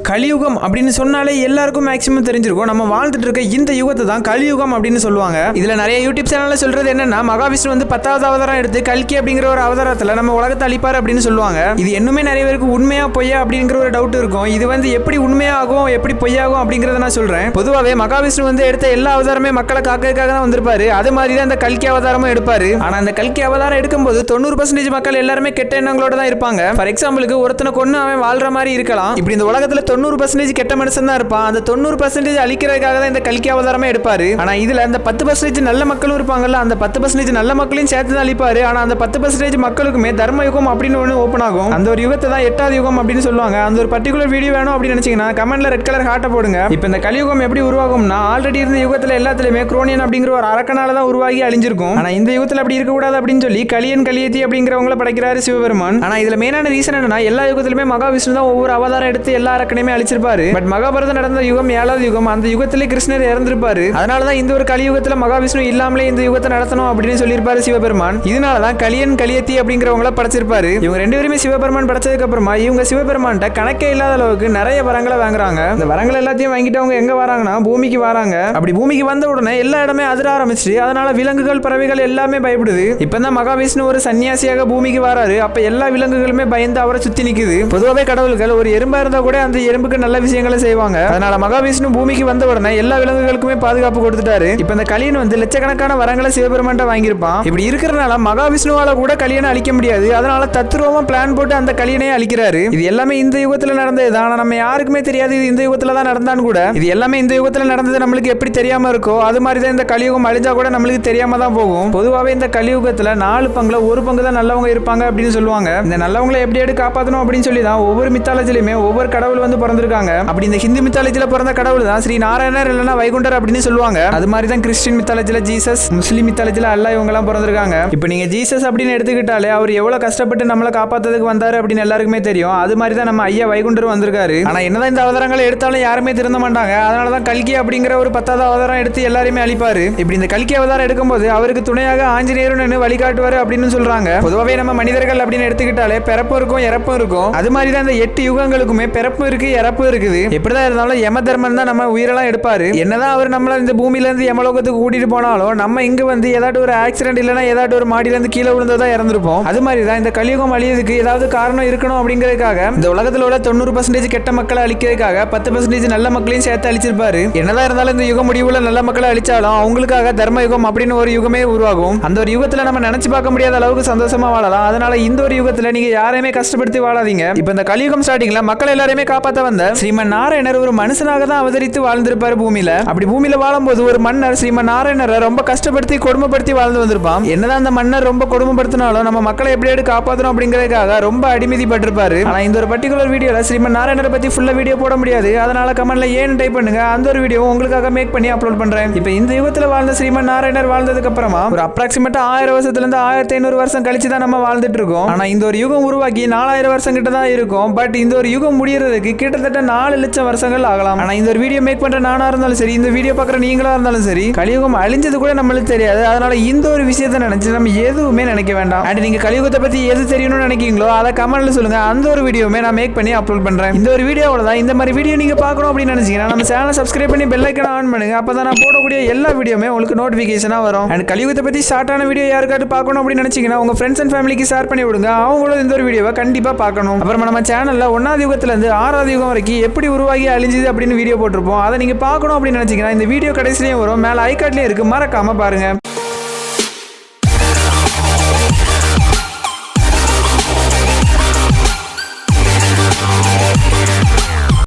கலியுகம் அப்படின்னு சொன்னாலே எல்லாருக்கும் மேக்ஸிமம் தெரிஞ்சிருக்கும். நம்ம வாழ்ந்துட்டு இருக்க இந்த யுகத்தை தான் கலியுகம் அப்படின்னு சொல்லுவாங்க. இதுல நிறைய யூடியூப் சேனல்ல சொல்றது என்னன்னா, மகாவிஷ்ணு வந்து 10வது அவதாரம் எடுத்து கல்கி அப்படிங்கிற ஒரு அவதாரத்துல நம்ம உலகத்தை அழிப்பார் அப்படின்னு சொல்லுவாங்க. இது இன்னுமே நிறைய பேருக்கு உண்மையா பொய்யா அப்படிங்கிற ஒரு டவுட் இருக்கும். இது வந்து எப்படி உண்மையாகும் எப்படி பொய்யாகும் அப்படிங்கறத நான் சொல்றேன். பொதுவாகவே மகாவிஷ்ணு வந்து எடுத்த எல்லா அவதாரமே மக்களை காக்கிறதுக்காக தான் வந்திருப்பாரு. அது மாதிரி தான் இந்த கல்கி அவதாரமும் எடுப்பாரு. ஆனா அந்த கல்கி அவதாரம் எடுக்கும்போது 90% மக்கள் எல்லாருமே கெட்ட எண்ணங்களோட தான் இருப்பாங்க. ஃபார் எக்ஸாம்பிளுக்கு ஒருத்தனை கொன்னு அவன் வாழ்ற மாதிரி இருக்கலாம். இப்படி இந்த உலகத்துல 90% கெட்ட மனுஷன் தான் இருப்பான். அந்த 90% அழிக்கிறதுக்காக தான் இந்த கல்கி அவதாரமே எடுப்பாரு. ஆனா இதுல அந்த 10% நல்ல மக்களும் இருப்பாங்கல்ல, அந்த 10% நல்ல மக்களையும் சேர்த்து தான் அழிப்பாரு. ஆனா அந்த 10% மக்களுக்குமே தர்ம யுகம் அப்படின்னு ஒன்று ஓப்பன் ஆகும். அந்த ஒரு யுகத்தை தான் 8வது யுகம் அப்படின்னு சொல்லுவாங்க. அந்த ஒரு பர்டிகுலர் வீடியோ வேணும் அப்படின்னு நினைச்சீங்கன்னா கமெண்ட்ல ரெட் கலர் ஹார்ட்டை போடுங்க. இப்போ இந்த கலியுகம் எப்படி உருவாகும்னா, ஆல்ரெடி இருந்த யுகத்துல எல்லாத்துலயுமே குரோனியன் அப்படிங்கிற ஒரு அரக்கனால தான் உருவாகி அழிஞ்சிருக்கும். ஆனா இந்த யுகத்துல அப்படி இருக்க கூடாது அப்படின்னு சொல்லி கலியன் கலியத்தி அப்படிங்கிறவங்களை படைக்கிறாரு சிவபெருமான். ஆனா இதுல மெயினான ரீசன் என்னன்னா, எல்லா யுகத்திலுமே மகாவிஷ்ணு தான் ஒவ்வொரு அவதாரம் எடுத்து எல்லா அரக்கனையுமே அழிச்சிருப்பாரு. பட் மகாபாரதம் நடந்த யுகம் 7வது யுகம். அந்த யுகத்திலே கிருஷ்ணர் இறந்திருப்பாரு. அதனாலதான் இந்த ஒரு கலியுகத்துல மகாவிஷ்ணு இல்லாமலே இந்த யுகத்தை நடத்தணும் அப்படின்னு சொல்லியிருப்பாரு சிவபெருமான். இதனாலதான் கலியன் கலியத்தி அப்படிங்கிறவங்கள படைச்சிருப்பாரு. இவங்க ரெண்டு பேருமே சிவபெருமான் படைச்சதுக்கு அப்புறமா இவங்க சிவபெருமான் கணக்கே இல்லாத அளவுக்கு நிறைய வரங்களை வாங்குறாங்க. இந்த வரங்கள் எல்லாத்தையும் வாங்கிட்டு அவங்க எங்க வராங்கன்னா பூமிக்கு வராங்க. அப்படி பூமிக்கு வந்த உடனே எல்லா இடமே அதிர ஆரம்பிச்சு. அதனால விலங்குகள் பறவைகள் எல்லாமே பயப்படுது. இப்பதான் மகாவிஷ்ணு ஒரு சன்னியாசியாக பூமிக்கு வராரு. அப்ப எல்லா விலங்குகளுமே பயந்து அவரை சுத்தி நிக்குது. பொதுவாகவே கடவுள்கள் ஒரு எறும்பா இருந்தா கூட அந்த எறும்புக்கு நல்ல விஷயங்களை செய்வாங்க. அதனால மகாவிஷ்ணு பூமிக்கு வந்த உடனே எல்லா விலங்குகளுக்குமே பாதுகாப்பு கொடுத்துட்டாரு. இப்ப இந்த கலியன் வந்து லட்சக்கணக்கான வரங்களை சிவபெருமான் வாங்கியிருப்பான். இப்படி இருக்கிறனால மகாவிஷ்ணுவால கூட கலியனை அழிக்க முடியாது. அதனால தத்துருவமா பிளான் போட்டு அந்த கலியனை அழிக்கிறாரு. இது எல்லாமே இந்த யுகத்துல நடந்தது. ஆனா நம்ம யாருக்குமே தெரியாது இது இந்த யுகத்துல தான் நடந்தான்னு கூட. இது எல்லாமே இந்த யுகத்துல நடந்தது நம்மளுக்கு எப்படி தெரியாம இருக்கோ அது மாதிரி தான் இந்த கலியுகம் அழிஞ்சா கூட நம்மளுக்கு தெரியாம தான் போகும். பொதுவாகவே இந்த கலியுகத்துல 4 பங்குல 1 பங்கு தான் நல்லவங்க இருப்பாங்க அப்படின்னு சொல்லுவாங்க. இந்த நல்லவங்களை எப்படி எடுத்து காப்பாற்றணும் அப்படின்னு சொல்லி தான் ஒவ்வொரு மித்தாலஜிலுமே ஒவ்வொரு கடவுள் வந்து பிறந்திருக்காங்க. அப்படி இந்த ஹிந்து மித்தாலஜில பிறந்த கடவுள் தான் ஸ்ரீ நாராயணர் இல்லைன்னா வைகுண்டர் அப்படின்னு சொல்லுவாங்க. அது மாதிரி தான் கிறிஸ்டின் மித்தாலஜில ஜீசஸ், முஸ்லீம் மித்தாலஜில அல்லாஹ் இவங்க எல்லாம் பிறந்திருக்காங்க. இப்போ நீங்க ஜீசஸ் அப்படின்னு எடுத்துக்கிட்டாலே அவர் எவ்வளவு கஷ்டப்பட்டு நம்மளை காப்பாத்துறதுக்கு வந்தாரு அப்படின்னு எல்லாருக்குமே தெரியும். அது மாதிரி தான் நம்ம ஐயா வைகுண்டர் வந்திருக்காரு. ஆனா என்னதான் இந்த அவதாரங்களை எடுத்தாலும் யாருமே திருந்த மாட்டாங்க. அதனாலதான் கல்கி அப்படிங்கிற ஒரு 10வது அவதாரம் எடுத்து எல்லாருமே அழிப்பாரு. இப்படி இந்த கல்கி அவதாரம் எடுக்கும்போது அவருக்கு துணையாக ஆஞ்சநேயர்னு வழிகாட்டுவாரு அப்படின்னு சொல்றாங்க. பொதுவாகவே நம்ம மனிதர்கள் அப்படின்னு எடுத்துக்கிட்டாலே பிறப்பும் இருக்கும் இறப்பும் இருக்கும். அது மாதிரி தான் இந்த 8 யுகங்களுக்குமே பிறப்பும் இருக்கு இறப்பும் இருக்குது. எப்படிதான் இருந்தாலும் யம தர்மன் தான் நம்ம உயிரெல்லாம் எடுப்பாரு. என்னதான் அவர் நம்மள இந்த பூமியில இருந்து யமலோகத்துக்கு கூட்டிட்டு போனாலும் நம்ம இங்க வந்து ஏதாட்டு ஒரு ஆக்சிடென்ட் இல்லைன்னா ஏதாட்டு ஒரு மாடியில இருந்து கீழே விழுந்ததா இறந்திருப்போம். அது மாதிரி தான் இந்த கலியுகம் அழியதுக்கு ஏதாவது காரணம் இருக்கணும் அப்படிங்கிறதுக்காக இந்த உலகத்தில் உள்ள 90% கெட்ட மக்களை அழிக்கிறதுக்காக 10% நல்ல மக்களையும் சேர்த்து அழிச்சிருப்பாரு. என்னதான் இருந்தாலும் இந்த யுக முடிவுல நல்ல மக்களை அழிச்சாலும் அவங்களுக்காக தர்ம யுகம் அப்படின்னு ஒரு யுகமே உருவாகும். அந்த ஒரு யுகத்துல நம்ம நினைச்சு பார்க்க முடியாத அளவுக்கு சந்தோஷமா வாழலாம். அதனால இந்த ஒரு யுகத்துல நீங்க யாரையுமே கஷ்டப்படுத்தி வாழாதீங்க. இப்ப இந்த கலியுகம் ஸ்டார்டிங்ல மக்கள் எல்லாரையுமே காப்பாற்ற வந்த ஸ்ரீமன் நாராயணர் ஒரு மனுஷனாக தான் அவதரித்து வாழ்ந்திருப்பாரு பூமியில. அப்படி பூமியில வாழும்போது ஒரு மன்னர் ஸ்ரீமன் நாராயணரை ரொம்ப கஷ்டப்படுத்தி கொடுமைப்படுத்தி வாழ்ந்து வந்திருப்பான். என்னதான் அந்த மன்னர் ரொம்ப கொடுமைப்படுத்தினாலும் நம்ம மக்களை எப்படியாவது காப்பாற்றணும் அப்படிங்கிறதுக்காக ரொம்ப அடிமதிப்பட்டிருப்பாரு. ஆனா இந்த ஒரு பர்டிகுலர் வீடியோல ஸ்ரீமன் நாராயணரை பத்தி ஃபுல்லா வீடியோ போட முடியாது. அதனால கமெண்ட்ல ஏன்னு டைப் பண்ணுங்க. அந்த ஒரு வீடியோ உங்களுக்காக மேக் பண்ணி அப்லோட் பண்றேன். இப்ப இந்த யுகத்துல வாழ்ந்த ஸ்ரீமன் நாராயணர் வாழ்ந்ததுக்கு அப்புறமா ஒரு அப்ராக்சிமேட்டா 1000 வருஷத்துல இருந்து 1500 வருஷம் கழிச்சு தான் நம்ம வாழ்ந்துட்டு இருக்கோம். ஆனா இந்த ஒரு யுகம் உருவாக்கி 4000 வருஷம் கிட்ட தான் இருக்கும். பட் இந்த ஒரு யுகம் முடியறதுக்கு கிட்டத்தட்ட 4 லட்சம் வருஷங்கள் ஆகலாம். ஆனா இந்த ஒரு வீடியோ மேக் பண்ற நானா இருந்தாலும் சரி, இந்த வீடியோ பாக்குற நீங்களா இருந்தாலும் சரி, கலியுகம் அழிஞ்சது கூட நம்மளுக்கு தெரியாது. அதனால இந்த ஒரு விஷயத்தை நினைச்சு நம்ம எதுவுமே நினைக்க வேண்டாம். அண்ட் நீங்க கலியுகத்தை பத்தி எது தெரியணும்னு நினைக்கிறீங்களோ அதை கமெண்ட்ல சொல்லுங்க. அந்த ஒரு வீடியோமே நான் மேக் பண்ணி அப்லோட் பண்றேன். இந்த ஒரு வீடியோவில் தான் இந்த மாதிரி வீடியோ நீங்க பார்க்கணும் அப்படின்னு நினைச்சீங்கன்னா நம்ம சேனலை சப்ஸ்கிரைப் பண்ணி பெல் ஐகானை ஆன் பண்ணுங்க. அப்பதான் நான் போடக்கூடிய எல்லா வீடியோமே உங்களுக்கு நோட்டிபிகேஷனா வரும். அண்ட் கலியுகத்தை பத்தி ஷார்ட்டான வீடியோ யாருக்காவது பார்க்கணும் அப்படின்னு நினைச்சீங்கன்னா உங்க ஃப்ரெண்ட்ஸ் அண்ட் ஃபேமிலிக்கு ஷேர் பண்ணி விடுங்க. அவங்களும் இந்த ஒரு வீடியோவை கண்டிப்பா பார்க்கணும். அப்புறமா நம்ம சேனல்ல 1வது யுகத்துல இருந்து 6வது யுகம் வரைக்கும் எப்படி உருவாகி அழிஞ்சது அப்படின்னு வீடியோ போட்டிருப்போம். அதை நீங்க பார்க்கணும் அப்படின்னு நினைச்சீங்கன்னா இந்த வீடியோ கடைசிலையும் வரும். மேல ஐகார்ட்லயும் இருக்கு, மறக்காம பாருங்க.